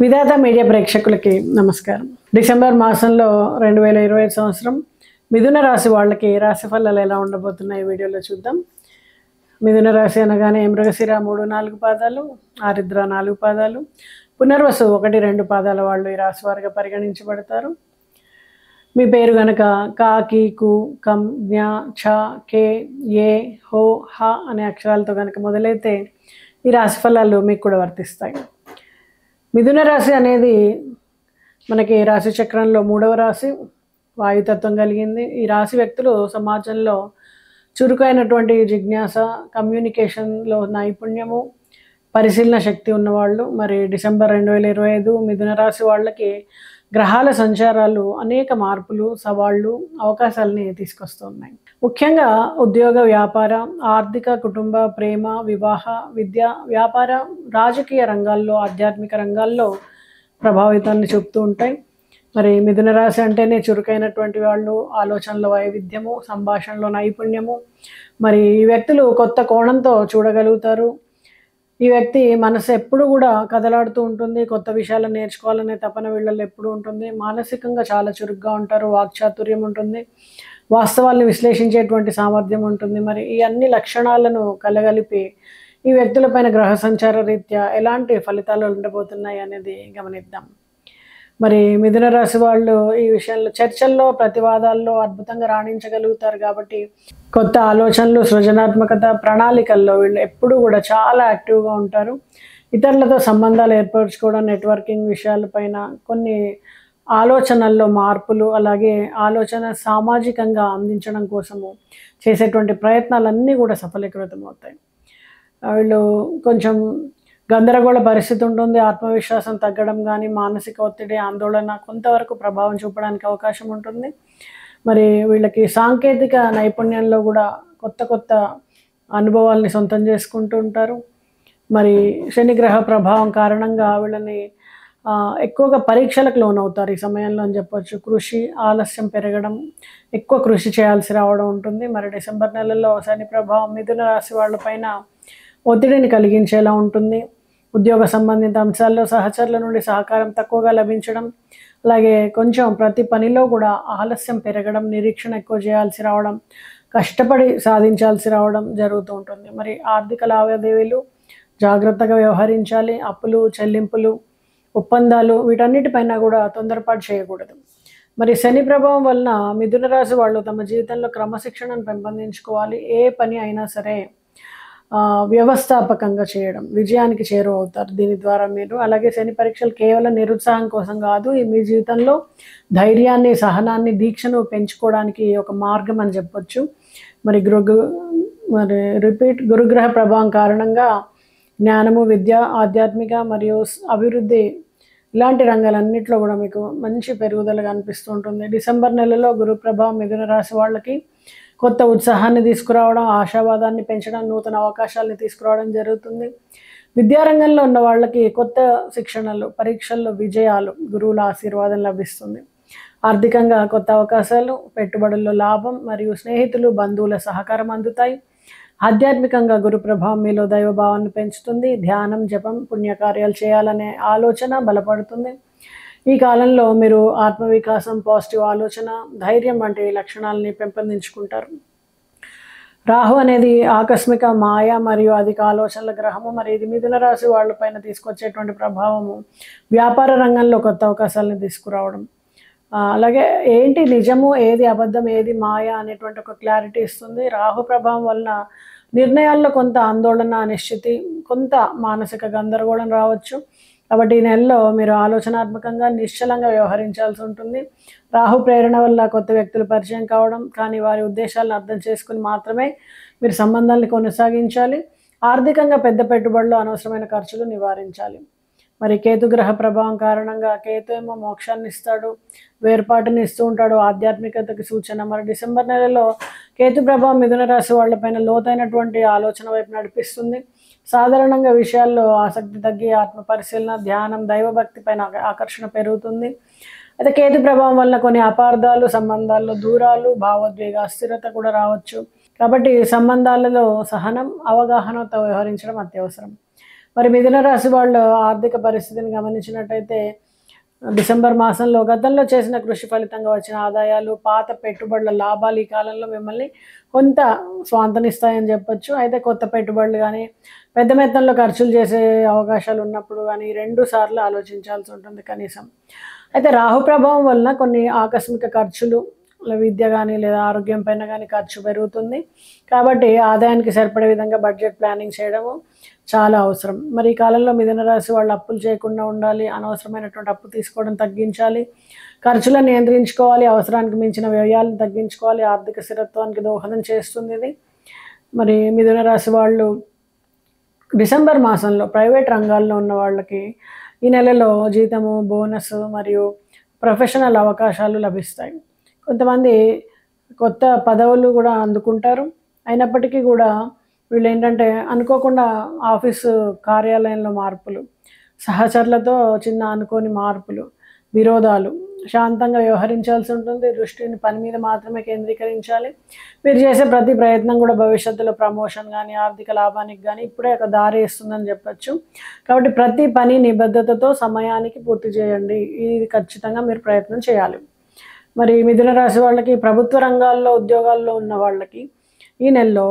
విధాత media ప్రేక్షకులకి నమస్కారం. December మాసంలో 2020 సంవత్సరం మిథున రాశి వాళ్ళకి రాశి ఫలాలు ఎలా ఉండబోతున్నాయి ఈ వీడియోలో చూద్దాం. మిథున రాశి అనగానే మృగశిర 3-4 పాదాలు, ఆరుద్ర 4 పాదాలు, పునర్వసు 1-2 పాదాల వాళ్ళు ఈ రాశి వారిగా పరిగణించబడతారు. మీ పేరు గనక కా, కీ, కు, కం, జ్ఞ, ఛ, కే, ఏ, హో, హ అనే అక్షరాలతో కనుక మొదలైతే ఈ రాశి ఫలాలు మీకు కూడా వర్తిస్తాయి. మిథున రాశి అనేది మనకి రాశి చక్రంలో 3వ రాశి, వాయుతత్వం కలిగింది. ఈ రాశి వ్యక్తులు సమాజంలో చురుకైనటువంటి జిజ్ఞాస, కమ్యూనికేషన్లో నైపుణ్యము, పరిశీలన శక్తి ఉన్నవాళ్ళు. మరి డిసెంబర్ 2025 మిథున రాశి వాళ్ళకి గ్రహాల సంచారాలు అనేక మార్పులు, సవాళ్ళు, అవకాశాలని తీసుకొస్తున్నాయి. ముఖ్యంగా ఉద్యోగ, వ్యాపార, ఆర్థిక, కుటుంబ, ప్రేమ, వివాహ, విద్య, వ్యాపార, రాజకీయ రంగాల్లో, ఆధ్యాత్మిక రంగాల్లో ప్రభావితాన్ని చూపుతూ ఉంటాయి. మరి మిథున రాశి అంటేనే చురుకైనటువంటి వాళ్ళు, ఆలోచనలో వైవిధ్యము, సంభాషణలో నైపుణ్యము. మరి ఈ వ్యక్తులు కొత్త కోణంతో చూడగలుగుతారు. ఈ వ్యక్తి మనసు ఎప్పుడు కూడా కదలాడుతూ ఉంటుంది. కొత్త విషయాలను నేర్చుకోవాలనే తపన వీళ్ళల్లో ఎప్పుడు ఉంటుంది. మానసికంగా చాలా చురుగ్గా ఉంటారు. వాక్చాతుర్యం ఉంటుంది. వాస్తవాల్ని విశ్లేషించేటువంటి సామర్థ్యం ఉంటుంది. మరి ఈ అన్ని లక్షణాలను కలగలిపి ఈ వ్యక్తులపైన గ్రహ సంచార రీత్యా ఎలాంటి ఫలితాలు ఉండబోతున్నాయి అనేది గమనిద్దాం. మరి మిథున రాశి వాళ్ళు ఈ విషయంలో చర్చల్లో, ప్రతివాదాల్లో అద్భుతంగా రాణించగలుగుతారు. కాబట్టి కొత్త ఆలోచనలు, సృజనాత్మకత, ప్రణాళికల్లో వీళ్ళు ఎప్పుడూ కూడా చాలా యాక్టివ్గా ఉంటారు. ఇతరులతో సంబంధాలు ఏర్పరచుకోవడం, నెట్వర్కింగ్ విషయాలపైన కొన్ని ఆలోచనల్లో మార్పులు, అలాగే ఆలోచన సామాజికంగా అందించడం కోసము చేసేటువంటి ప్రయత్నాలన్నీ కూడా సఫలీకృతం అవుతాయి. వీళ్ళు కొంచెం గందరగోళ పరిస్థితి ఉంటుంది. ఆత్మవిశ్వాసం తగ్గడం కానీ, మానసిక ఒత్తిడి, ఆందోళన కొంతవరకు ప్రభావం చూపడానికి అవకాశం ఉంటుంది. మరి వీళ్ళకి సాంకేతిక నైపుణ్యంలో కూడా కొత్త కొత్త అనుభవాల్ని సొంతం చేసుకుంటూ ఉంటారు. మరి శనిగ్రహ ప్రభావం కారణంగా వీళ్ళని ఎక్కువగా పరీక్షలకు లోనవుతారు ఈ సమయంలో అని చెప్పొచ్చు. కృషి, ఆలస్యం పెరగడం, ఎక్కువ కృషి చేయాల్సి రావడం ఉంటుంది. మరి డిసెంబర్ నెలలో శని ప్రభావం మిథున రాశి వాళ్ళపైన ఒత్తిడిని కలిగించేలా ఉంటుంది. ఉద్యోగ సంబంధిత అంశాల్లో సహచరుల నుండి సహకారం తక్కువగా లభించడం, అలాగే కొంచెం ప్రతి పనిలో కూడా ఆలస్యం పెరగడం, నిరీక్షణ ఎక్కువ చేయాల్సి రావడం, కష్టపడి సాధించాల్సి రావడం జరుగుతూ ఉంటుంది. మరి ఆర్థిక లావాదేవీలు జాగ్రత్తగా వ్యవహరించాలి. అప్పులు, చెల్లింపులు, ఒప్పందాలు వీటన్నిటిపైన కూడా తొందరపాటు చేయకూడదు. మరి శని ప్రభావం వలన మిథున రాశి వాళ్ళు తమ జీవితంలో క్రమశిక్షణను పెంపొందించుకోవాలి. ఏ పని అయినా సరే వ్యవస్థాపకంగా చేయడం, విజయానికి చేరువవుతారు దీని ద్వారా మీరు. అలాగే శని పరీక్షలు కేవలం నిరుత్సాహం కోసం కాదు, మీ జీవితంలో ధైర్యాన్ని, సహనాన్ని, దీక్షను పెంచుకోవడానికి ఒక మార్గం అని చెప్పొచ్చు. మరి గురుగ్రహ ప్రభావం కారణంగా జ్ఞానము, విద్య, ఆధ్యాత్మిక మరియు అభివృద్ధి ఇలాంటి రంగాలన్నింటిలో కూడా మీకు మంచి పెరుగుదల కనిపిస్తూ ఉంటుంది. డిసెంబర్ నెలలో గురు ప్రభావం మిథున రాశి వాళ్ళకి కొత్త ఉత్సాహాన్ని తీసుకురావడం, ఆశావాదాన్ని పెంచడం, నూతన అవకాశాలని తీసుకురావడం జరుగుతుంది. విద్యారంగంలో ఉన్న వాళ్ళకి కొత్త శిక్షణలు, పరీక్షల్లో విజయాలు, గురువుల ఆశీర్వాదం లభిస్తుంది. ఆర్థికంగా కొత్త అవకాశాలు, పెట్టుబడుల్లో లాభం మరియు స్నేహితులు, బంధువుల సహకారం అందుతాయి. ఆధ్యాత్మికంగా గురు ప్రభావం మీలో దైవభావాన్ని పెంచుతుంది. ధ్యానం, జపం, పుణ్యకార్యాలు చేయాలనే ఆలోచన బలపడుతుంది. ఈ కాలంలో మీరు ఆత్మవికాసం, పాజిటివ్ ఆలోచన, ధైర్యం వంటి లక్షణాలని పెంపొందించుకుంటారు. రాహు అనేది ఆకస్మిక మాయ మరియు అధిక ఆలోచనల గ్రహము. మరి ఇది మిథున రాశి వాళ్ళపైన తీసుకొచ్చేటువంటి ప్రభావము వ్యాపార రంగంలో కొత్త అవకాశాలను తీసుకురావడం, అలాగే ఏంటి నిజము, ఏది అబద్ధం, ఏది మాయ అనేటువంటి ఒక క్లారిటీ ఇస్తుంది. రాహు ప్రభావం వలన నిర్ణయాల్లో కొంత ఆందోళన, అనిశ్చితి, కొంత మానసిక గందరగోళం రావచ్చు. కాబట్టి ఈ నెలలో మీరు ఆలోచనాత్మకంగా, నిశ్చలంగా వ్యవహరించాల్సి ఉంటుంది. రాహు ప్రేరణ వల్ల కొత్త వ్యక్తులు పరిచయం కావడం, కానీ వారి ఉద్దేశాలను అర్థం చేసుకుని మాత్రమే మీరు సంబంధాన్ని కొనసాగించాలి. ఆర్థికంగా పెద్ద పెట్టుబడులు, అనవసరమైన ఖర్చులు నివారించాలి. మరి కేతుగ్రహ ప్రభావం కారణంగా కేతు ఏమో మోక్షాన్ని ఇస్తాడు, వేర్పాటుని ఇస్తూ ఉంటాడు, ఆధ్యాత్మికతకి సూచన. మరి డిసెంబర్ నెలలో కేతు ప్రభావం మిథున రాశి వాళ్ళపైన లోతైనటువంటి ఆలోచన వైపు నడిపిస్తుంది. సాధారణంగా విషయాల్లో ఆసక్తి తగ్గి ఆత్మ పరిశీలన, ధ్యానం, దైవభక్తి పైన ఆకర్షణ పెరుగుతుంది. అయితే కేతు ప్రభావం వల్ల కొన్ని అపార్థాలు, సంబంధాల్లో దూరాలు, భావోద్వేగ అస్థిరత కూడా రావచ్చు. కాబట్టి సంబంధాలలో సహనం, అవగాహనతో వ్యవహరించడం అత్యవసరం. మరి మిథున రాశి వాళ్ళు ఆర్థిక పరిస్థితిని గమనించినట్టయితే డిసెంబర్ మాసంలో గతంలో చేసిన కృషి ఫలితంగా వచ్చిన ఆదాయాలు, పాత పెట్టుబడుల లాభాలు ఈ కాలంలో మిమ్మల్ని కొంత స్వాంతనిస్తాయని చెప్పొచ్చు. అయితే కొత్త పెట్టుబడులు కానీ, పెద్ద మొత్తంలో ఖర్చులు చేసే అవకాశాలు ఉన్నప్పుడు కానీ 2 సార్లు ఆలోచించాల్సి ఉంటుంది కనీసం. అయితే రాహు ప్రభావం వలన కొన్ని ఆకస్మిక ఖర్చులు, విద్య కానీ లేదా ఆరోగ్యం పైన కానీ ఖర్చు పెరుగుతుంది. కాబట్టి ఆదాయానికి సరిపడే విధంగా బడ్జెట్ ప్లానింగ్ చేయడము చాలా అవసరం. మరి ఈ కాలంలో మిథున రాశి వాళ్ళు అప్పులు చేయకుండా ఉండాలి, అనవసరమైనటువంటి అప్పు తీసుకోవడం తగ్గించాలి, ఖర్చులను నియంత్రించుకోవాలి, అవసరానికి మించిన వ్యయాలను తగ్గించుకోవాలి. ఆర్థిక స్థిరత్వానికి దోహదం చేస్తుంది ఇది. మరి మిథున రాశి వాళ్ళు డిసెంబర్ మాసంలో ప్రైవేట్ రంగాల్లో ఉన్న వాళ్ళకి ఈ నెలలో జీతము, బోనస్ మరియు ప్రొఫెషనల్ అవకాశాలు లభిస్తాయి. కొంతమంది కొత్త పదవులు కూడా అందుకుంటారు. అయినప్పటికీ కూడా వీళ్ళు ఏంటంటే అనుకోకుండా ఆఫీసు కార్యాలయంలో మార్పులు, సహచరులతో చిన్న అనుకోని మార్పులు, విరోధాలు, శాంతంగా వ్యవహరించాల్సి ఉంటుంది. దృష్టిని పని మీద మాత్రమే కేంద్రీకరించాలి. మీరు చేసే ప్రతి ప్రయత్నం కూడా భవిష్యత్తులో ప్రమోషన్ కానీ, ఆర్థిక లాభానికి కానీ ఇప్పుడే ఒక దారి ఇస్తుందని చెప్పచ్చు. కాబట్టి ప్రతి పని నిబద్ధతతో సమయానికి పూర్తి చేయండి. ఇది ఖచ్చితంగా మీరు ప్రయత్నం చేయాలి. మరి మిథున రాశి వాళ్ళకి ప్రభుత్వ రంగాల్లో ఉద్యోగాల్లో ఉన్న వాళ్ళకి ఈ నెలలో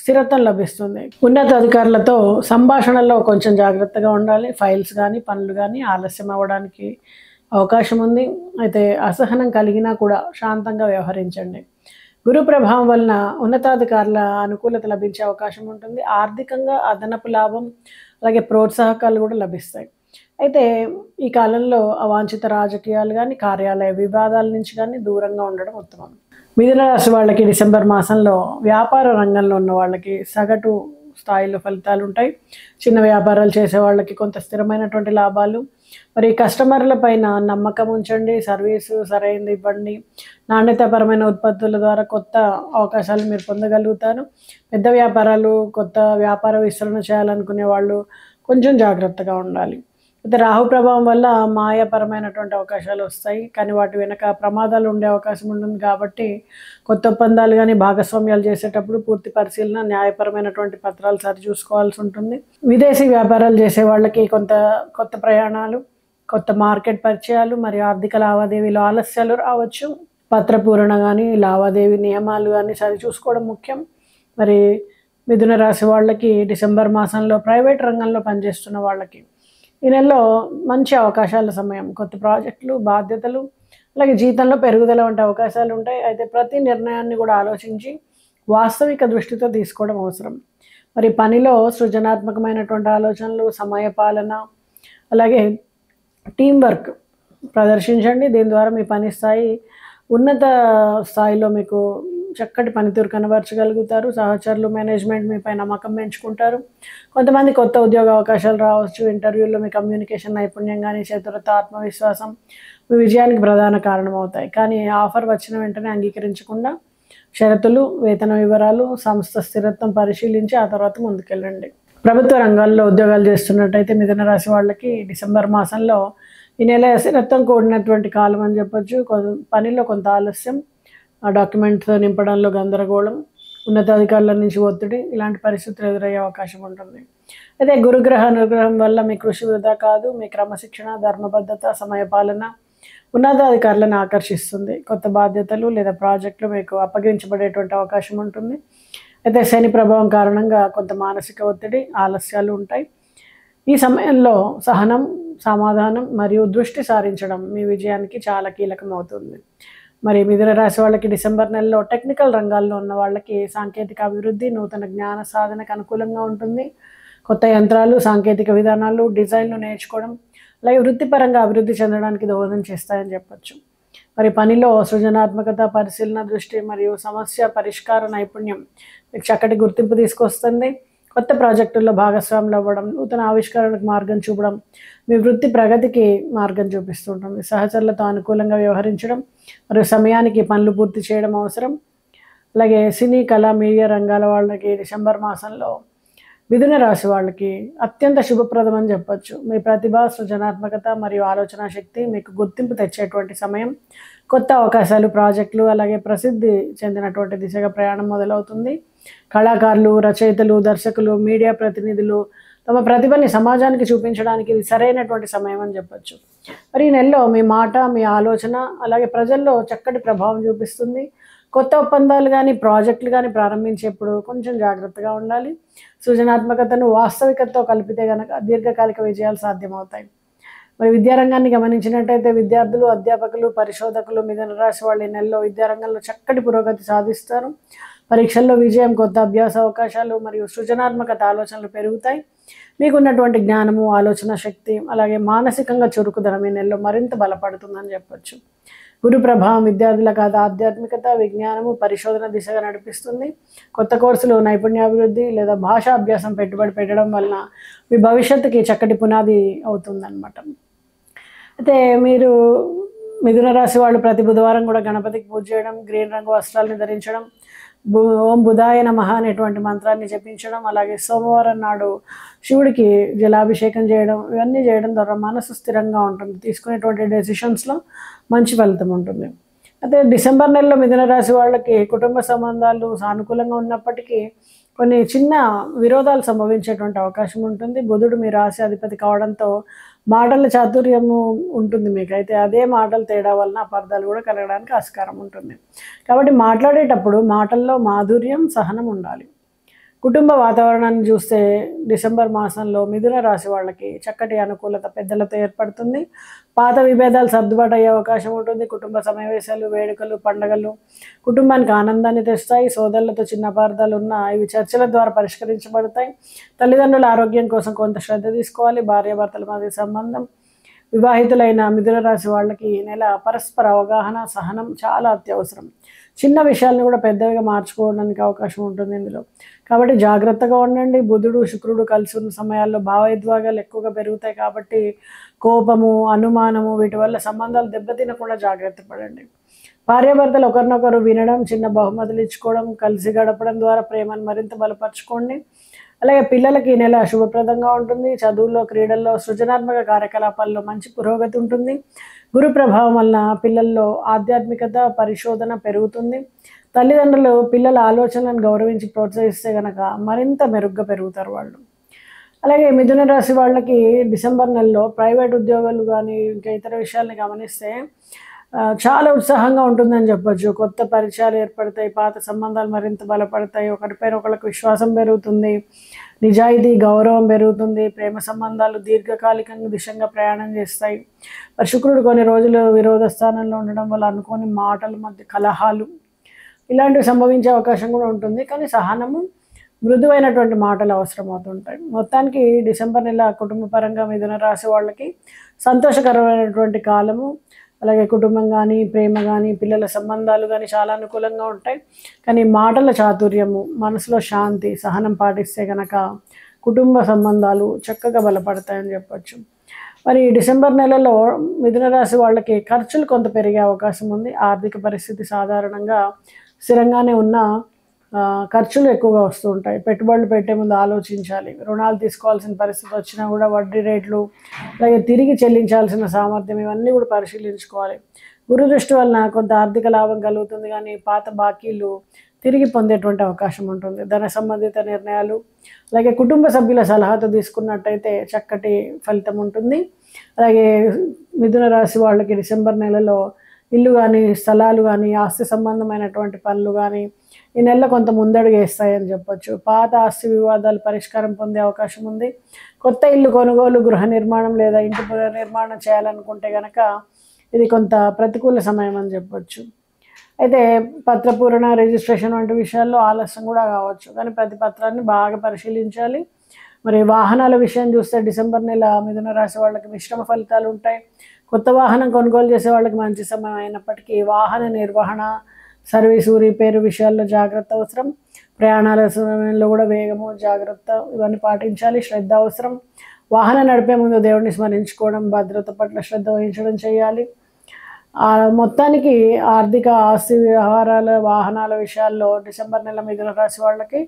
స్థిరత్వం లభిస్తుంది. ఉన్నత అధికారులతో సంభాషణల్లో కొంచెం జాగ్రత్తగా ఉండాలి. ఫైల్స్ కానీ, పనులు కానీ ఆలస్యం అవ్వడానికి అవకాశం ఉంది. అయితే అసహనం కలిగినా కూడా శాంతంగా వ్యవహరించండి. గురు ప్రభావం వలన ఉన్నతాధికారుల అనుకూలత లభించే అవకాశం ఉంటుంది. ఆర్థికంగా అదనపు లాభం, అలాగే ప్రోత్సాహకాలు కూడా లభిస్తాయి. అయితే ఈ కాలంలో అవాంఛిత రాజకీయాలు కానీ, కార్యాలయ వివాదాల నుంచి కానీ దూరంగా ఉండడం ఉత్తమం. మిథున రాశి వాళ్ళకి డిసెంబర్ మాసంలో వ్యాపార రంగంలో ఉన్న వాళ్ళకి సగటు స్థాయిలో ఫలితాలు ఉంటాయి. చిన్న వ్యాపారాలు చేసే వాళ్ళకి కొంత స్థిరమైనటువంటి లాభాలు. మరి కస్టమర్ల పైన నమ్మకం ఉంచండి, సర్వీసు సరైనది ఇవ్వండి. నాణ్యతాపరమైన ఉత్పత్తుల ద్వారా కొత్త అవకాశాలు మీరు పొందగలుగుతారు. పెద్ద వ్యాపారాలు, కొత్త వ్యాపార విస్తరణ చేయాలనుకునే వాళ్ళు కొంచెం జాగ్రత్తగా ఉండాలి. అయితే రాహు ప్రభావం వల్ల మాయాపరమైనటువంటి అవకాశాలు వస్తాయి, కానీ వాటి వెనక ప్రమాదాలు ఉండే అవకాశం ఉంటుంది. కాబట్టి కొత్త ఒప్పందాలు కానీ, భాగస్వామ్యాలు చేసేటప్పుడు పూర్తి పరిశీలన, న్యాయపరమైనటువంటి పత్రాలు సరిచూసుకోవాల్సి ఉంటుంది. విదేశీ వ్యాపారాలు చేసే వాళ్ళకి కొత్త ప్రయాణాలు, కొత్త మార్కెట్ పరిచయాలు మరియు ఆర్థిక లావాదేవీలు ఆలస్యాలు రావచ్చు. పత్రపూరణ కానీ, లావాదేవీ నియమాలు కానీ సరిచూసుకోవడం ముఖ్యం. మరి మిథున రాశి వాళ్ళకి డిసెంబర్ మాసంలో ప్రైవేట్ రంగంలో పనిచేస్తున్న వాళ్ళకి ఈ నెలలో మంచి అవకాశాల సమయం. కొత్త ప్రాజెక్టులు, బాధ్యతలు, అలాగే జీతంలో పెరుగుదల వంటి అవకాశాలు ఉంటాయి. అయితే ప్రతి నిర్ణయాన్ని కూడా ఆలోచించి వాస్తవిక దృష్టితో తీసుకోవడం అవసరం. మరి పనిలో సృజనాత్మకమైనటువంటి ఆలోచనలు, సమయపాలన, అలాగే టీం వర్క్ ప్రదర్శించండి. దీని ద్వారా మీ పని స్థాయి ఉన్నత స్థాయిలో మీకు చక్కటి పనితీరు కనబరచగలుగుతారు. సహచరులు, మేనేజ్మెంట్ మీపై నమ్మకం పెంచుకుంటారు. కొంతమంది కొత్త ఉద్యోగ అవకాశాలు రావచ్చు. ఇంటర్వ్యూల్లో మీ కమ్యూనికేషన్ నైపుణ్యం కానీ, చతురత, ఆత్మవిశ్వాసం మీ విజయానికి ప్రధాన కారణం అవుతాయి. కానీ ఆఫర్ వచ్చిన వెంటనే అంగీకరించకుండా షరతులు, వేతన వివరాలు, సంస్థ స్థిరత్వం పరిశీలించి ఆ తర్వాత ముందుకెళ్ళండి. ప్రభుత్వ రంగాల్లో ఉద్యోగాలు చేస్తున్నట్టయితే మిథున రాశి వాళ్ళకి డిసెంబర్ మాసంలో ఈ నెల స్థిరత్వం కూడినటువంటి కాలం అని చెప్పొచ్చు. పనిలో కొంత ఆలస్యం, డాక్యుమెంట్స్ నింపడంలో గందరగోళం, ఉన్నతాధికారుల నుంచి ఒత్తిడి, ఇలాంటి పరిస్థితులు ఎదురయ్యే అవకాశం ఉంటుంది. అయితే గురుగ్రహ అనుగ్రహం వల్ల మీ కృషి వృధా కాదు. మీ క్రమశిక్షణ, ధర్మబద్ధత, సమయపాలన ఉన్నతాధికారులను ఆకర్షిస్తుంది. కొత్త బాధ్యతలు లేదా ప్రాజెక్టులు మీకు అప్పగించబడేటువంటి అవకాశం ఉంటుంది. అయితే శని ప్రభావం కారణంగా కొంత మానసిక ఒత్తిడి, ఆలస్యాలు ఉంటాయి. ఈ సమయంలో సహనం, సమాధానం మరియు దృష్టి సారించడం మీ విజయానికి చాలా కీలకం అవుతుంది. మరి మిథున రాశి వాళ్ళకి డిసెంబర్ నెలలో టెక్నికల్ రంగాల్లో ఉన్న వాళ్ళకి సాంకేతిక అభివృద్ధి, నూతన జ్ఞాన సాధనకు అనుకూలంగా ఉంటుంది. కొత్త యంత్రాలు, సాంకేతిక విధానాలు, డిజైన్లు నేర్చుకోవడం, అలాగే వృత్తిపరంగా అభివృద్ధి చెందడానికి దోహదం చేస్తాయని చెప్పచ్చు. మరి పనిలో సృజనాత్మకత, పరిశీలన, దృష్టి మరియు సమస్య పరిష్కార నైపుణ్యం మీకు చక్కటి గుర్తింపు తీసుకొస్తుంది. కొత్త ప్రాజెక్టుల్లో భాగస్వాములు అవ్వడం, నూతన ఆవిష్కరణకు మార్గం చూపడం మీ వృత్తి ప్రగతికి మార్గం చూపిస్తుంటుంది. సహచరులతో అనుకూలంగా వ్యవహరించడం మరియు సమయానికి పనులు పూర్తి చేయడం అవసరం. అలాగే సినీ, కళ, మీడియా రంగాల వాళ్ళకి డిసెంబర్ మాసంలో మిథున రాశి వాళ్ళకి అత్యంత శుభప్రదం అని చెప్పచ్చు. మీ ప్రతిభ, సృజనాత్మకత మరియు ఆలోచన శక్తి మీకు గుర్తింపు తెచ్చేటువంటి సమయం. కొత్త అవకాశాలు, ప్రాజెక్టులు, అలాగే ప్రసిద్ధి చెందినటువంటి దిశగా ప్రయాణం మొదలవుతుంది. కళాకారులు, రచయితలు, దర్శకులు, మీడియా ప్రతినిధులు, తమ ప్రతిభని సమాజానికి చూపించడానికి ఇది సరైనటువంటి సమయం అని చెప్పొచ్చు. మరి ఈ నెలలో మీ మాట, మీ ఆలోచన అలాగే ప్రజల్లో చక్కటి ప్రభావం చూపిస్తుంది. కొత్త ఒప్పందాలు కానీ ప్రాజెక్టులు కానీ ప్రారంభించేప్పుడు కొంచెం జాగ్రత్తగా ఉండాలి. సృజనాత్మకతను వాస్తవికతతో కలిపితే కనుక దీర్ఘకాలిక విజయాలు సాధ్యమవుతాయి. మరి విద్యారంగాన్ని గమనించినట్టయితే విద్యార్థులు, అధ్యాపకులు, పరిశోధకులు, మిథున రాశి వాళ్ళు ఈ నెలలో విద్యారంగంలో చక్కటి పురోగతి సాధిస్తారు. పరీక్షల్లో విజయం, కొత్త అభ్యాస అవకాశాలు మరియు సృజనాత్మకత ఆలోచనలు పెరుగుతాయి. మీకున్నటువంటి జ్ఞానము, ఆలోచన శక్తి అలాగే మానసికంగా చురుకుదనం ఈ నెలలో మరింత బలపడుతుందని చెప్పొచ్చు. గురు ప్రభావం విద్యార్థులకు ఆధ్యాత్మికత, విజ్ఞానము, పరిశోధన దిశగా నడిపిస్తుంది. కొత్త కోర్సులు, నైపుణ్యాభివృద్ధి లేదా భాషా అభ్యాసం పెట్టుబడి పెట్టడం వలన మీ భవిష్యత్తుకి చక్కటి పునాది అవుతుందన్నమాట. అయితే మీరు మిథున రాశి వాళ్ళు ప్రతి బుధవారం కూడా గణపతికి పూజ చేయడం, గ్రీన్ రంగు వస్త్రాలను ధరించడం, ఓం బుధాయ నమః అనేటువంటి మంత్రాన్ని జపించడం, అలాగే సోమవారం నాడు శివుడికి జలాభిషేకం చేయడం, ఇవన్నీ చేయడం ద్వారా మనసు స్థిరంగా ఉంటుంది. తీసుకునేటువంటి డెసిషన్స్లో మంచి ఫలితం ఉంటుంది. అయితే డిసెంబర్ నెలలో మిథున రాశి వాళ్ళకి కుటుంబ సంబంధాలు సానుకూలంగా ఉన్నప్పటికీ కొన్ని చిన్న విరోధాలు సంభవించేటువంటి అవకాశం ఉంటుంది. బుధుడు మీ రాశి అధిపతి కావడంతో మాటల చాతుర్యము ఉంటుంది మీకు. అయితే అదే మాటలు తేడా వలన అపార్థాలు కూడా కలగడానికి ఆస్కారం ఉంటుంది. కాబట్టి మాట్లాడేటప్పుడు మాటల్లో మాధుర్యం, సహనం ఉండాలి. కుటుంబ వాతావరణాన్ని చూస్తే డిసెంబర్ మాసంలో మిథున రాశి వాళ్ళకి చక్కటి అనుకూలత పెద్దలతో ఏర్పడుతుంది. పాత విభేదాలు సర్దుబాటు అయ్యే అవకాశం ఉంటుంది. కుటుంబ సమావేశాలు, వేడుకలు, పండుగలు కుటుంబానికి ఆనందాన్ని తెస్తాయి. సోదరులతో చిన్న అపార్థాలు ఉన్నా ఇవి చర్చల ద్వారా పరిష్కరించబడతాయి. తల్లిదండ్రుల ఆరోగ్యం కోసం కొంత శ్రద్ధ తీసుకోవాలి. భార్యాభర్తల మధ్య సంబంధం, వివాహితులైన మిథున రాశి వాళ్ళకి ఈ నెల పరస్పర అవగాహన, సహనం చాలా అత్యవసరం. చిన్న విషయాలను కూడా పెద్దవిగా మార్చుకోవడానికి అవకాశం ఉంటుంది ఇందులో. కాబట్టి జాగ్రత్తగా ఉండండి. బుధుడు, శుక్రుడు కలిసి ఉన్న సమయాల్లో భావోద్వేగాలు ఎక్కువగా పెరుగుతాయి. కాబట్టి కోపము, అనుమానము వీటి వల్ల సంబంధాలు దెబ్బతినకుండా జాగ్రత్త పడండి. భార్యాభర్తలు ఒకరినొకరు వినడం, చిన్న బహుమతులు ఇచ్చుకోవడం, కలిసి గడపడం ద్వారా ప్రేమను మరింత బలపరచుకోండి. అలాగే పిల్లలకి ఈ నెల శుభప్రదంగా ఉంటుంది. చదువుల్లో, క్రీడల్లో, సృజనాత్మక కార్యకలాపాల్లో మంచి పురోగతి ఉంటుంది. గురు ప్రభావం వలన పిల్లల్లో ఆధ్యాత్మికత, పరిశోధన పెరుగుతుంది. తల్లిదండ్రులు పిల్లల ఆలోచనలను గౌరవించి ప్రోత్సహిస్తే కనుక మరింత మెరుగ్గా పెరుగుతారు వాళ్ళు. అలాగే మిథున రాశి వాళ్ళకి డిసెంబర్ నెలలో ప్రైవేట్ ఉద్యోగాలు కానీ ఇంకా ఇతర విషయాల్ని గమనిస్తే చాలా ఉత్సాహంగా ఉంటుందని చెప్పొచ్చు. కొత్త పరిచయాలు ఏర్పడతాయి, పాత సంబంధాలు మరింత బలపడతాయి, ఒకరిపైన ఒకరికి విశ్వాసం పెరుగుతుంది, నిజాయితీ, గౌరవం పెరుగుతుంది, ప్రేమ సంబంధాలు దీర్ఘకాలికంగా దిశగా ప్రయాణం చేస్తాయి. మరి శుక్రుడు కొన్ని రోజులు విరోధ స్థానంలో ఉండడం వల్ల అనుకోని మాటల మధ్య కలహాలు ఇలాంటివి సంభవించే అవకాశం కూడా ఉంటుంది. కానీ సహనము, మృదువైనటువంటి మాటలు అవసరం అవుతుంటాయి. మొత్తానికి డిసెంబర్ నెల కుటుంబ పరంగా మిథున రాశి వాళ్ళకి సంతోషకరమైనటువంటి కాలము. అలాగే కుటుంబం కానీ, ప్రేమ కానీ, పిల్లల సంబంధాలు కానీ చాలా అనుకూలంగా ఉంటాయి. కానీ మాటల చాతుర్యము, మనసులో శాంతి, సహనం పాటిస్తే కనుక కుటుంబ సంబంధాలు చక్కగా బలపడతాయని చెప్పొచ్చు. మరి డిసెంబర్ నెలలో మిథున రాశి వాళ్ళకి ఖర్చులు కొంత పెరిగే అవకాశం ఉంది. ఆర్థిక పరిస్థితి సాధారణంగా స్థిరంగానే ఉన్న ఖర్చులు ఎక్కువగా వస్తూ ఉంటాయి. పెట్టుబడులు పెట్టే ముందు ఆలోచించాలి. రుణాలు తీసుకోవాల్సిన పరిస్థితి వచ్చినా కూడా వడ్డీ రేట్లు, అలాగే తిరిగి చెల్లించాల్సిన సామర్థ్యం ఇవన్నీ కూడా పరిశీలించుకోవాలి. గురు దృష్టి వలన కొంత ఆర్థిక లాభం కలుగుతుంది. కానీ పాత బాకీలు తిరిగి పొందేటువంటి అవకాశం ఉంటుంది. ధన సంబంధిత నిర్ణయాలు అలాగే కుటుంబ సభ్యుల సలహాతో తీసుకున్నట్టయితే చక్కటి ఫలితం ఉంటుంది. అలాగే మిథున రాశి వాళ్ళకి డిసెంబర్ నెలలో ఇల్లు కానీ, స్థలాలు కానీ, ఆస్తి సంబంధమైనటువంటి పనులు కానీ ఈ నెలలో కొంత ముందడుగు వేస్తాయని చెప్పొచ్చు. పాత ఆస్తి వివాదాలు పరిష్కారం పొందే అవకాశం ఉంది. కొత్త ఇల్లు కొనుగోలు, గృహ నిర్మాణం లేదా ఇంటి పునర్నిర్మాణం చేయాలనుకుంటే కనుక ఇది కొంత ప్రతికూల సమయం అని చెప్పొచ్చు. అయితే పత్రపూరణ, రిజిస్ట్రేషన్ వంటి విషయాల్లో ఆలస్యం కూడా కావచ్చు. కానీ ప్రతి పత్రాన్ని బాగా పరిశీలించాలి. మరి వాహనాల విషయం చూస్తే డిసెంబర్ నెల మిథున రాశి వాళ్ళకి మిశ్రమ ఫలితాలు ఉంటాయి. కొత్త వాహనం కొనుగోలు చేసే వాళ్ళకి మంచి సమయం అయినప్పటికీ వాహన నిర్వహణ, సర్వీసు, రిపేరు విషయాల్లో జాగ్రత్త అవసరం. ప్రయాణాల సమయంలో కూడా వేగము, జాగ్రత్త ఇవన్నీ పాటించాలి. శ్రద్ధ అవసరం. వాహనం నడిపే ముందు దేవుడిని స్మరించుకోవడం, భద్రత పట్ల శ్రద్ధ వహించడం చేయాలి. మొత్తానికి ఆర్థిక, ఆస్తి వ్యవహారాల, వాహనాల విషయాల్లో డిసెంబర్ నెల మిథున రాశి వాళ్ళకి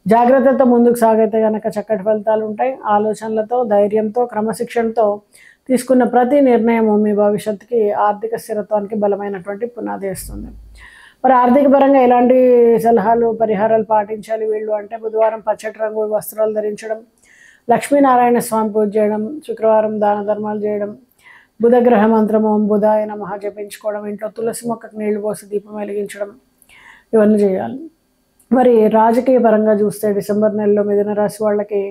జాగ్రత్తతో ముందుకు సాగితే కనుక చక్కటి ఫలితాలు ఉంటాయి. ఆలోచనలతో, ధైర్యంతో, క్రమశిక్షణతో తీసుకున్న ప్రతి నిర్ణయము మీ భవిష్యత్తుకి ఆర్థిక స్థిరత్వానికి బలమైనటువంటి పునాది వేస్తుంది. మరి ఆర్థిక పరంగా ఎలాంటి సలహాలు, పరిహారాలు పాటించాలి వీళ్ళు అంటే బుధవారం పచ్చటి రంగు వస్త్రాలు ధరించడం, లక్ష్మీనారాయణ స్వామి పూజ చేయడం, శుక్రవారం దాన ధర్మాలు చేయడం, బుధగ్రహ మంత్రం ఓం బుధాయ నమః జపించుకోవడం, ఇంట్లో తులసి మొక్కకు నీళ్లు పోసి దీపం వెలిగించడం, ఇవన్నీ చేయాలి. మరి రాజకీయ పరంగా చూస్తే డిసెంబర్ నెలలో మిథున రాశి వాళ్ళకి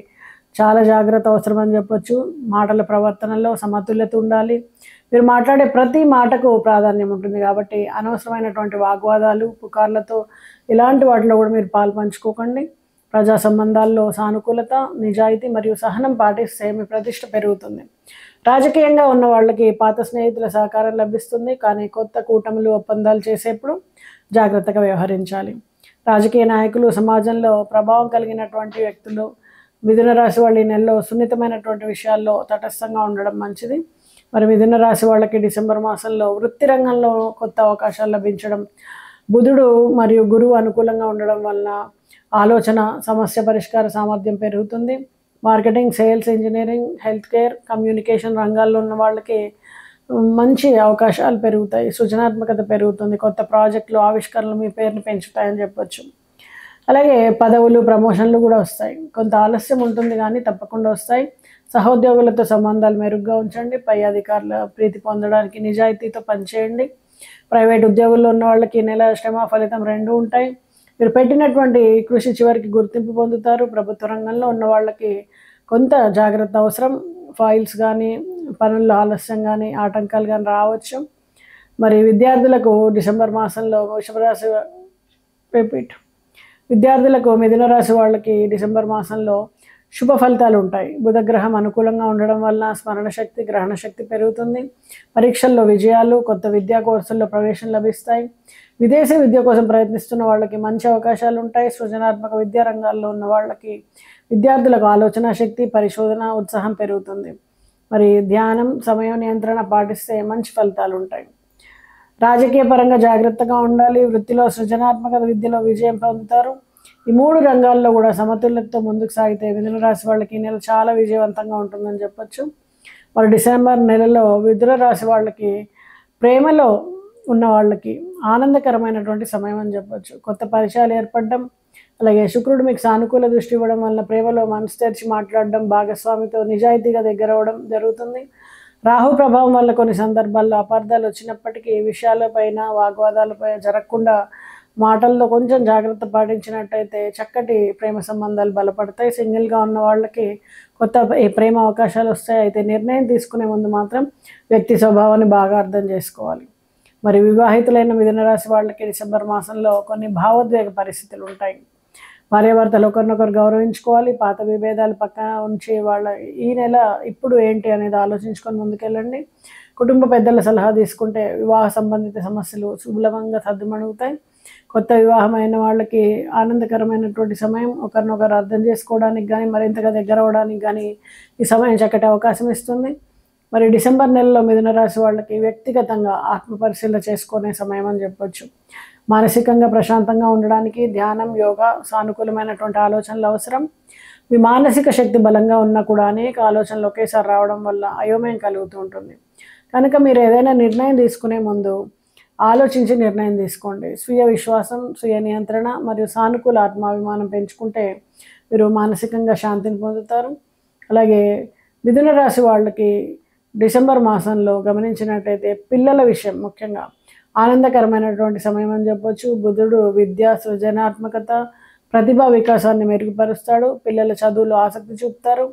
చాలా జాగ్రత్త అవసరం అని చెప్పొచ్చు. మాటల ప్రవర్తనలో సమతుల్యత ఉండాలి. మీరు మాట్లాడే ప్రతి మాటకు ప్రాధాన్యం ఉంటుంది కాబట్టి అనవసరమైనటువంటి వాగ్వాదాలు, పుకార్లతో ఇలాంటి వాటిలో కూడా మీరు పాలు పంచుకోకండి. ప్రజా సంబంధాల్లో సానుకూలత, నిజాయితీ మరియు సహనం పాటిస్తే మీ ప్రతిష్ట పెరుగుతుంది. రాజకీయంగా ఉన్న వాళ్ళకి పాత స్నేహితుల సహకారం లభిస్తుంది, కానీ కొత్త కూటములు, ఒప్పందాలు చేసేప్పుడు జాగ్రత్తగా వ్యవహరించాలి. రాజకీయ నాయకులు, సమాజంలో ప్రభావం కలిగినటువంటి వ్యక్తులు, మిథున రాశి వాళ్ళు ఈ నెలలో సున్నితమైనటువంటి విషయాల్లో తటస్థంగా ఉండడం మంచిది. మరి మిథున రాశి వాళ్ళకి డిసెంబర్ మాసంలో వృత్తి రంగంలో కొత్త అవకాశాలు లభించడం, బుధుడు మరియు గురువు అనుకూలంగా ఉండడం వలన ఆలోచన, సమస్య పరిష్కార సామర్థ్యం పెరుగుతుంది. Marketing, sales, engineering, health care, communication రంగాల్లో ఉన్న వాళ్ళకి మంచి అవకాశాలు పెరుగుతాయి. సృజనాత్మకత పెరుగుతుంది. కొత్త ప్రాజెక్టులు, ఆవిష్కరణలు మీ పేరుని పెంచుతాయని చెప్పొచ్చు. అలాగే పదవులు, ప్రమోషన్లు కూడా వస్తాయి. కొంత ఆలస్యం ఉంటుంది కానీ తప్పకుండా వస్తాయి. సహోద్యోగులతో సంబంధాలు మెరుగ్గా ఉంచండి. పై అధికారుల ప్రీతి పొందడానికి నిజాయితీతో పనిచేయండి. ప్రైవేట్ ఉద్యోగుల్లో ఉన్న వాళ్ళకి ఈ నెల శ్రమ ఫలితం రెండూ ఉంటాయి. మీరు పెట్టినటువంటి కృషి చివరికి గుర్తింపు పొందుతారు. ప్రభుత్వ రంగంలో ఉన్న వాళ్ళకి కొంత జాగ్రత్త అవసరం. ఫైల్స్ కానీ, పనుల్లో ఆలస్యం కానీ, ఆటంకాలు కానీ రావచ్చు. మరి విద్యార్థులకు డిసెంబర్ మాసంలో విద్యార్థులకు మిథున రాశి వాళ్ళకి డిసెంబర్ మాసంలో శుభ ఫలితాలు ఉంటాయి. బుధగ్రహం అనుకూలంగా ఉండడం వల్ల స్మరణ శక్తి, గ్రహణ శక్తి పెరుగుతుంది. పరీక్షల్లో విజయాలు, కొత్త విద్యా కోర్సుల్లో ప్రవేశం లభిస్తాయి. విదేశీ విద్య కోసం ప్రయత్నిస్తున్న వాళ్ళకి మంచి అవకాశాలు ఉంటాయి. సృజనాత్మక విద్యా రంగాల్లో ఉన్న వాళ్ళకి, విద్యార్థులకు ఆలోచన శక్తి, పరిశోధన ఉత్సాహం పెరుగుతుంది. మరి ధ్యానం, సమయ నియంత్రణ పాటిస్తే మంచి ఫలితాలు ఉంటాయి. రాజకీయ పరంగా జాగ్రత్తగా ఉండాలి. వృత్తిలో సృజనాత్మక విద్యలో విజయం పొందుతారు. ఈ మూడు రంగాల్లో కూడా సమతుల్యతతో ముందుకు సాగితే మిథున రాశి వాళ్ళకి ఈ నెల చాలా విజయవంతంగా ఉంటుందని చెప్పొచ్చు. మరి డిసెంబర్ నెలలో మిథున రాశి వాళ్ళకి ప్రేమలో ఉన్న వాళ్ళకి ఆనందకరమైనటువంటి సమయం అని చెప్పొచ్చు. కొత్త పరిచయాలు ఏర్పడడం, అలాగే శుక్రుడు మీకు సానుకూల దృష్టి ఇవ్వడం వల్ల ప్రేమలో మనసు తెరిచి మాట్లాడడం, భాగస్వామితో నిజాయితీగా దగ్గర అవ్వడం జరుగుతుంది. రాహు ప్రభావం వల్ల కొన్ని సందర్భాల్లో అపార్థాలు వచ్చినప్పటికీ విషయాలపైన, వాగ్వాదాలపై జరగకుండా మాటల్లో కొంచెం జాగ్రత్త పాటించినట్టయితే చక్కటి ప్రేమ సంబంధాలు బలపడతాయి. సింగిల్గా ఉన్న వాళ్ళకి కొత్త ప్రేమ అవకాశాలు వస్తాయి. అయితే నిర్ణయం తీసుకునే ముందు మాత్రం వ్యక్తి స్వభావాన్ని బాగా అర్థం చేసుకోవాలి. మరి వివాహితులైన మిథున రాశి వాళ్ళకి డిసెంబర్ మాసంలో కొన్ని భావోద్వేగ పరిస్థితులు ఉంటాయి. భార్యాభర్తలు ఒకరినొకరు గౌరవించుకోవాలి. పాత విభేదాలు పక్కన ఉంచి వాళ్ళ ఈ నెల ఇప్పుడు ఏంటి అనేది ఆలోచించుకొని ముందుకెళ్ళండి. కుటుంబ పెద్దల సలహా తీసుకుంటే వివాహ సంబంధిత సమస్యలు సులభంగా సద్దుమణుగుతాయి. కొత్త వివాహమైన వాళ్ళకి ఆనందకరమైనటువంటి సమయం. ఒకరినొకరు అర్థం చేసుకోవడానికి కానీ, మరింతగా దగ్గర అవ్వడానికి కానీ ఈ సమయం చక్కటి అవకాశం ఇస్తుంది. మరి డిసెంబర్ నెలలో మిథున రాశి వాళ్ళకి వ్యక్తిగతంగా ఆత్మపరిశీలన చేసుకునే సమయం అని చెప్పొచ్చు. మానసికంగా ప్రశాంతంగా ఉండడానికి ధ్యానం, యోగా, సానుకూలమైనటువంటి ఆలోచనలు అవసరం. మీ మానసిక శక్తి బలంగా ఉన్నా కూడా అనేక ఆలోచనలు ఒకేసారి రావడం వల్ల అయోమయం కలుగుతూ ఉంటుంది. కనుక మీరు ఏదైనా నిర్ణయం తీసుకునే ముందు ఆలోచించి నిర్ణయం తీసుకోండి. స్వీయ విశ్వాసం, స్వీయ నియంత్రణ మరియు సానుకూల ఆత్మాభిమానం పెంచుకుంటే మీరు మానసికంగా శాంతిని పొందుతారు. అలాగే మిథున రాశి వాళ్ళకి డిసెంబర్ మాసంలో గమనించినట్టయితే పిల్లల విషయం ముఖ్యంగా ఆనందకరమైనటువంటి సమయం అని చెప్పొచ్చు. బుధుడు విద్య, సృజనాత్మకత, ప్రతిభా వికాసాన్ని మెరుగుపరుస్తాడు. పిల్లల చదువులో ఆసక్తి చూపుతారు.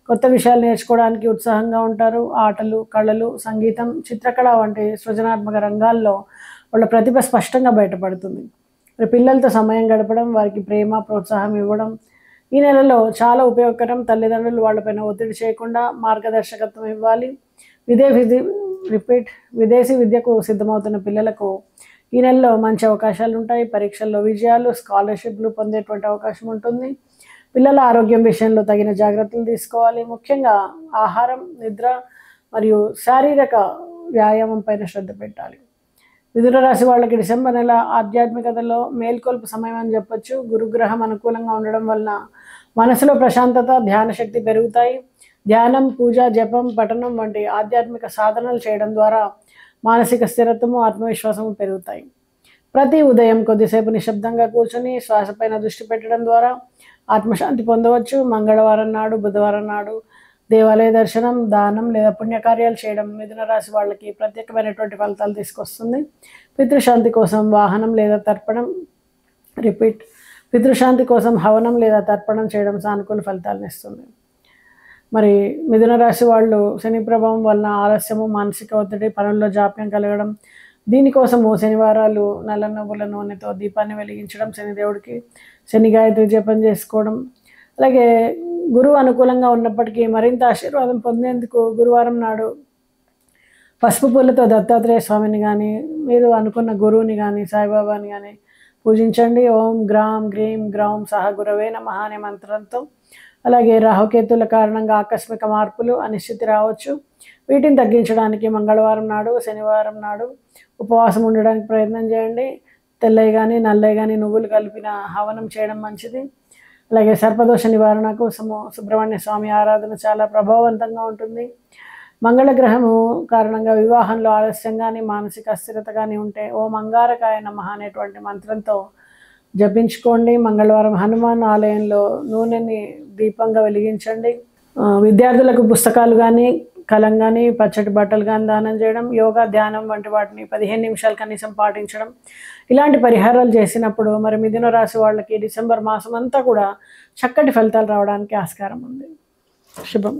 కొత్త విషయాలు నేర్చుకోవడానికి ఉత్సాహంగా ఉంటారు. ఆటలు, కళలు, సంగీతం, చిత్రకళ వంటి సృజనాత్మక రంగాల్లో వాళ్ళ ప్రతిభ స్పష్టంగా బయటపడుతుంది. పిల్లలతో సమయం గడపడం, వారికి ప్రేమ, ప్రోత్సాహం ఇవ్వడం ఈ నెలలో చాలా ఉపయోగకరం. తల్లిదండ్రులు వాళ్ళపైన ఒత్తిడి చేయకుండా మార్గదర్శకత్వం ఇవ్వాలి. విదేశీ విద్యకు సిద్ధమవుతున్న పిల్లలకు ఈ నెలలో మంచి అవకాశాలు ఉంటాయి. పరీక్షల్లో విజయాలు, స్కాలర్షిప్లు పొందేటువంటి అవకాశం ఉంటుంది. పిల్లల ఆరోగ్యం విషయంలో తగిన జాగ్రత్తలు తీసుకోవాలి. ముఖ్యంగా ఆహారం, నిద్ర మరియు శారీరక వ్యాయామం పైన శ్రద్ధ పెట్టాలి. మిథున రాశి వాళ్ళకి డిసెంబర్ నెల ఆధ్యాత్మికతలో మేల్కొల్పు సమయం అని చెప్పొచ్చు. గురుగ్రహం అనుకూలంగా ఉండడం వలన మనసులో ప్రశాంతత, ధ్యాన శక్తి పెరుగుతాయి. ధ్యానం, పూజ, జపం, పఠనం వంటి ఆధ్యాత్మిక సాధనలు చేయడం ద్వారా మానసిక స్థిరత్వము, ఆత్మవిశ్వాసము పెరుగుతాయి. ప్రతి ఉదయం కొద్దిసేపు నిశ్శబ్దంగా కూర్చొని శ్వాసపైన దృష్టి పెట్టడం ద్వారా ఆత్మశాంతి పొందవచ్చు. మంగళవారం నాడు, బుధవారం నాడు దేవాలయ దర్శనం, దానం లేదా పుణ్యకార్యాలు చేయడం మిథున రాశి వాళ్ళకి ప్రత్యేకమైనటువంటి ఫలితాలు తీసుకొస్తుంది. పితృశాంతి కోసం వాహనం లేదా తర్పణం పితృశాంతి కోసం హవనం లేదా తర్పణం చేయడం సానుకూల ఫలితాలను ఇస్తుంది. మరి మిథున రాశి వాళ్ళు శని ప్రభావం వలన ఆలస్యము, మానసిక ఒత్తిడి, పనుల్లో జాప్యం కలగడం, దీనికోసము శనివారాలు నల్ల నువ్వుల నూనెతో దీపాన్ని వెలిగించడం, శనిదేవుడికి శని గాయత్రి జపం చేసుకోవడం, అలాగే గురువు అనుకూలంగా ఉన్నప్పటికీ మరింత ఆశీర్వాదం పొందేందుకు గురువారం నాడు పసుపు పూలతో దత్తాత్రేయ స్వామిని కానీ, మీరు అనుకున్న గురువుని కానీ, సాయిబాబాని కానీ పూజించండి. ఓం గ్రాం గ్రీం గ్రౌం సహ గురవే నమః అనే మంత్రంతో. అలాగే రాహుకేతుల కారణంగా ఆకస్మిక మార్పులు, అనిశ్చితి రావచ్చు. వీటిని తగ్గించడానికి మంగళవారం నాడు, శనివారం నాడు ఉపవాసం ఉండడానికి ప్రయత్నం చేయండి. తెల్లయి కానీ నల్లయి కానీ నువ్వులు కలిపిన హవనం చేయడం మంచిది. అలాగే సర్పదోష నివారణ కోసము సుబ్రహ్మణ్య స్వామి ఆరాధన చాలా ప్రభావవంతంగా ఉంటుంది. మంగళగ్రహము కారణంగా వివాహంలో ఆలస్యం కానీ, మానసిక అస్థిరత కానీ ఉంటే ఓం అంగారకాయ నమః అనేటువంటి మంత్రంతో జపించుకోండి. మంగళవారం హనుమాన్ ఆలయంలో నూనెని దీపంగా వెలిగించండి. విద్యార్థులకు పుస్తకాలు కానీ, కలం కానీ, పచ్చటి బట్టలు కానీ దానం చేయడం, యోగా, ధ్యానం వంటి వాటిని 15 నిమిషాలు కనీసం పాటించడం, ఇలాంటి పరిహారాలు చేసినప్పుడు మరి మిథున రాశి వాళ్ళకి డిసెంబర్ మాసం అంతా కూడా చక్కటి ఫలితాలు రావడానికి ఆస్కారం ఉంది. శుభం.